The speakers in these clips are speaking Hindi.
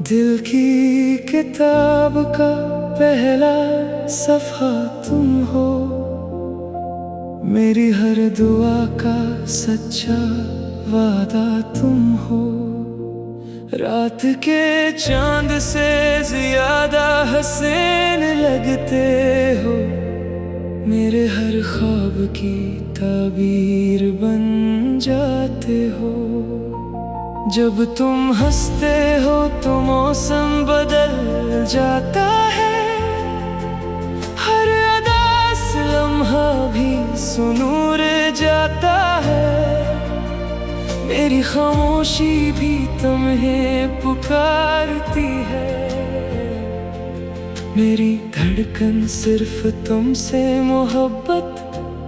दिल की किताब का पहला सफ़ा तुम हो, मेरी हर दुआ का सच्चा वादा तुम हो। रात के चांद से ज्यादा हसीन लगते हो, मेरे हर ख्वाब की ताबीर बन जाते हो। जब तुम हंसते हो तो मौसम बदल जाता है, हर अदा से लम्हा भी सुनूर जाता है। मेरी खामोशी भी तुम्हें पुकारती है, मेरी धड़कन सिर्फ तुमसे मोहब्बत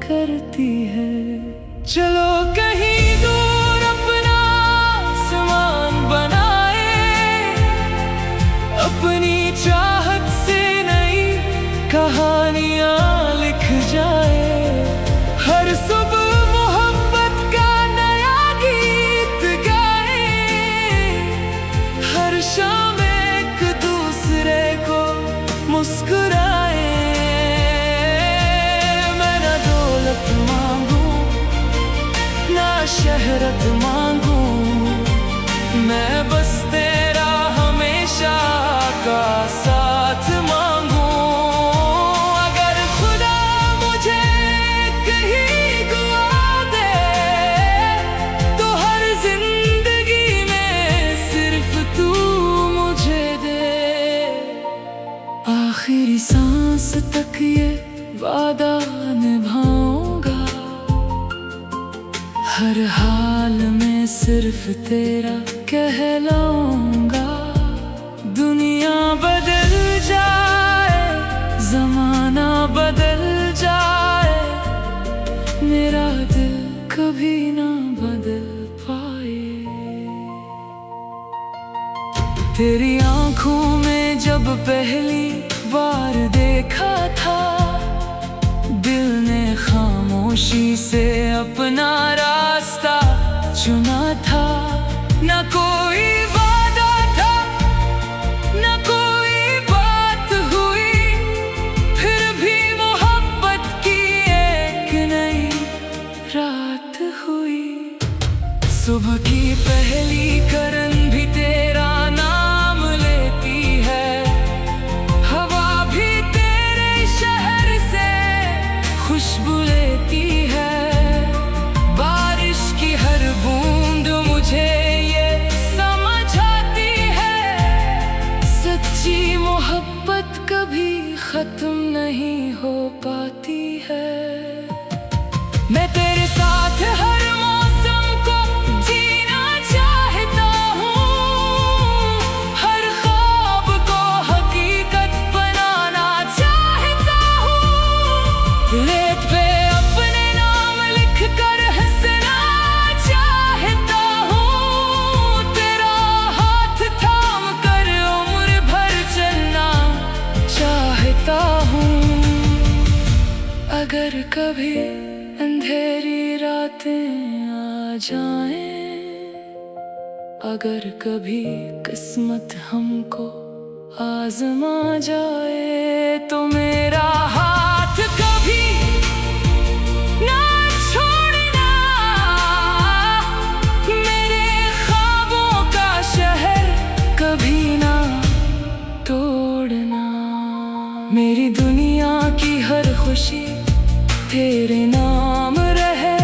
करती है। चलो कहीं दूर अपना आसमान बनाए, अपनी चाहत से नई कहानियां लिख जाए। हर सुबह मोहब्बत का नया गीत गाए, हर शाम एक दूसरे को मुस्कुराए। मैं ना दौलत मांगू ना शहरत मांगू, मैं बस तेरा हमेशा का साथ मांगू। अगर खुदा मुझे कहीं दुआ दे, तो हर जिंदगी में सिर्फ तू मुझे दे। आखिरी सांस तक ये वादा निभाऊंगा, हर हाल में सिर्फ तेरा कहलाऊंगा। दुनिया बदल जाए, जमाना बदल जाए, मेरा दिल कभी ना बदल पाए। तेरी आंखों में जब पहली बार देखा था, दिल ने खामोशी से अपना रास्ता चुना था। न कोई वादा था, न कोई बात हुई, फिर भी मोहब्बत की एक नई रात हुई। सुबह की पहली किरण भी तेरा नाम लेती है, हवा भी तेरे शहर से खुशबू लेती है। बारिश की हर बूंद मुझे ये समझाती है, सच्ची मोहब्बत कभी खत्म नहीं हो पाती है। मैं तेरे साथ हर मौसम को जीना चाहता हूँ, हर ख्वाब को हकीकत बनाना चाहता हूँ। रेत पे अपने नाम लिख कर हंसना चाहता हूँ, तेरा हाथ थाम कर उम्र भर चलना चाहता हूँ। अगर कभी अंधेरी रातें आ जाएं, अगर कभी किस्मत हमको आजमा जाए, तो मेरा हाथ कभी ना छोड़ना, मेरे ख्वाबों का शहर कभी ना तोड़ना। मेरी दुनिया की हर खुशी तेरे नाम रहे,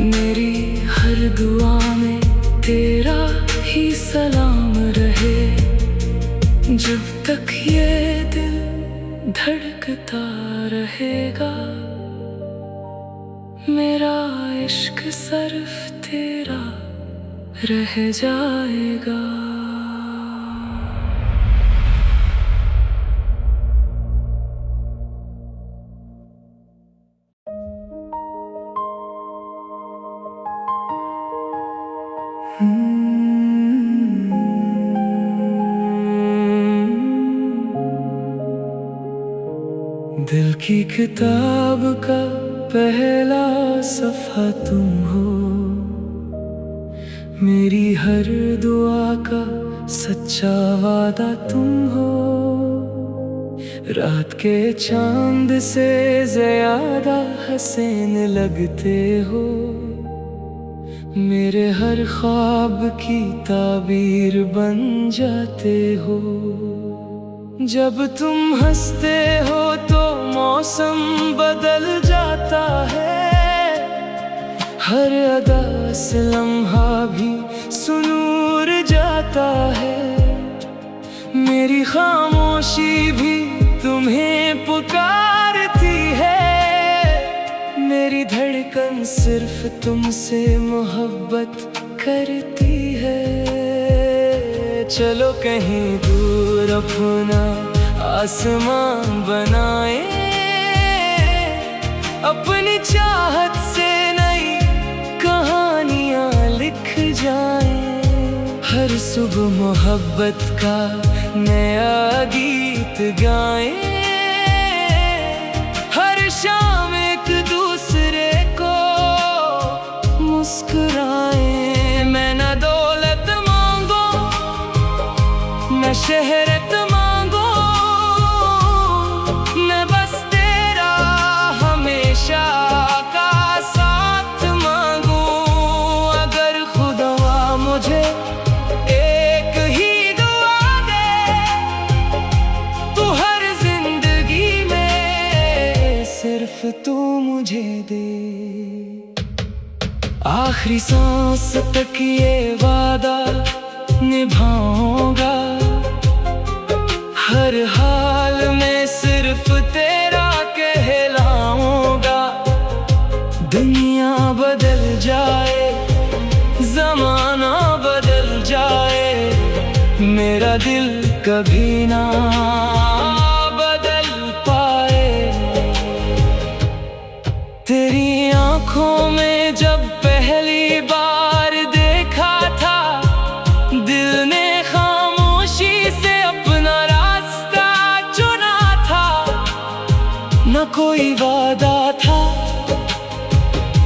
मेरी हर दुआ में तेरा ही सलाम रहे। जब तक ये दिल धड़कता रहेगा, मेरा इश्क सिर्फ तेरा रह जाएगा। दिल की किताब का पहला सफ़ा तुम हो, मेरी हर दुआ का सच्चा वादा तुम हो। रात के चांद से ज़्यादा हसीन लगते हो, मेरे हर ख्वाब की ताबीर बन जाते हो। जब तुम हंसते हो तो मौसम बदल जाता है, हर अदा से लम्हा भी सुनूर जाता है। मेरी खामोशी भी तुम्हें पुकारती है, मेरी धड़कन सिर्फ तुमसे मोहब्बत करती है। चलो कहीं दूर अपना आसमान बनाए, अपनी चाहत से नई कहानियां लिख जाएं। हर सुबह मोहब्बत का नया गीत गाएं, हर शाम एक दूसरे को मुस्कुराएं। मैं ना दौलत मांगो, मैं शहरत मांगो, मैं बस तेरा हमेशा का साथ मांगू। अगर खुदा मुझे एक ही दुआ दे, तू हर जिंदगी में सिर्फ तू मुझे दे। आखिरी सांस तक ये वादा निभाऊंगा, हर हाल में सिर्फ तेरा कहलाऊंगा। दुनिया बदल जाए, ज़माना बदल जाए, मेरा दिल कभी ना बदल पाए। तेरी आँखों में जब पहली बार देखा था, दिल ने खामोशी से अपना रास्ता चुना था। न कोई वादा था,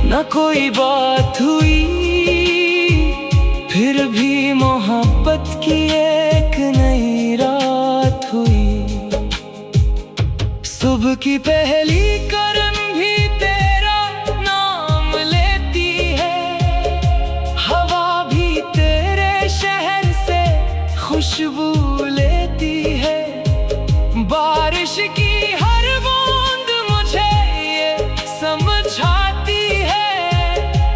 न कोई बात हुई, फिर भी मोहब्बत की एक नई रात हुई। सुबह की पहली किरण भी तेरा नाम लेती है, हवा भी तेरे शहर से खुशबू लेती है। बारिश की हर बूंद मुझे ये समझाती है,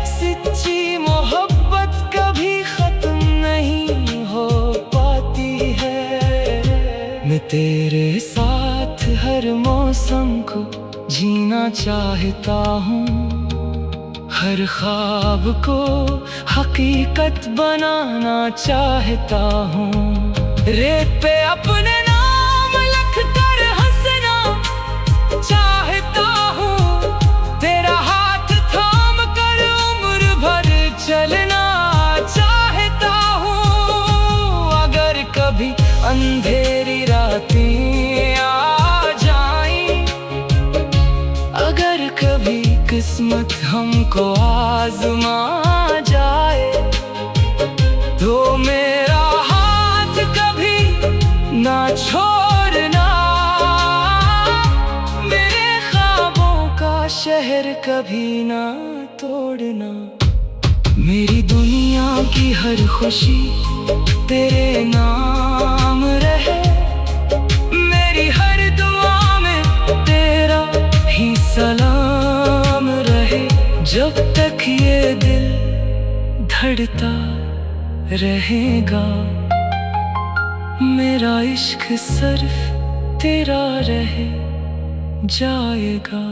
सच्ची मोहब्बत कभी खत्म नहीं हो पाती है। मैं तेरे साथ हर मौसम को जीना चाहता हूँ, हर ख्वाब को हकीकत बनाना चाहता हूँ। रेत पे अपने नाम लिख कर हंसना चाहता हूँ, तेरा हाथ थाम कर उम्र भर चलना चाहता हूँ। अगर कभी अंधेरी रातें आ जाएं, अगर कभी किस्मत हमको आजमा जाए, तो मेरा हाथ कभी ना छोड़ना। मेरे ख्वाबों का शहर कभी ना तोड़ना। मेरी दुनिया की हर खुशी तेरे नाम रहे, मेरी हर दुआ में तेरा ही सलाम रहे। जब तक ये दिल धड़ता रहेगा, मेरा इश्क सिर्फ तेरा रह जाएगा।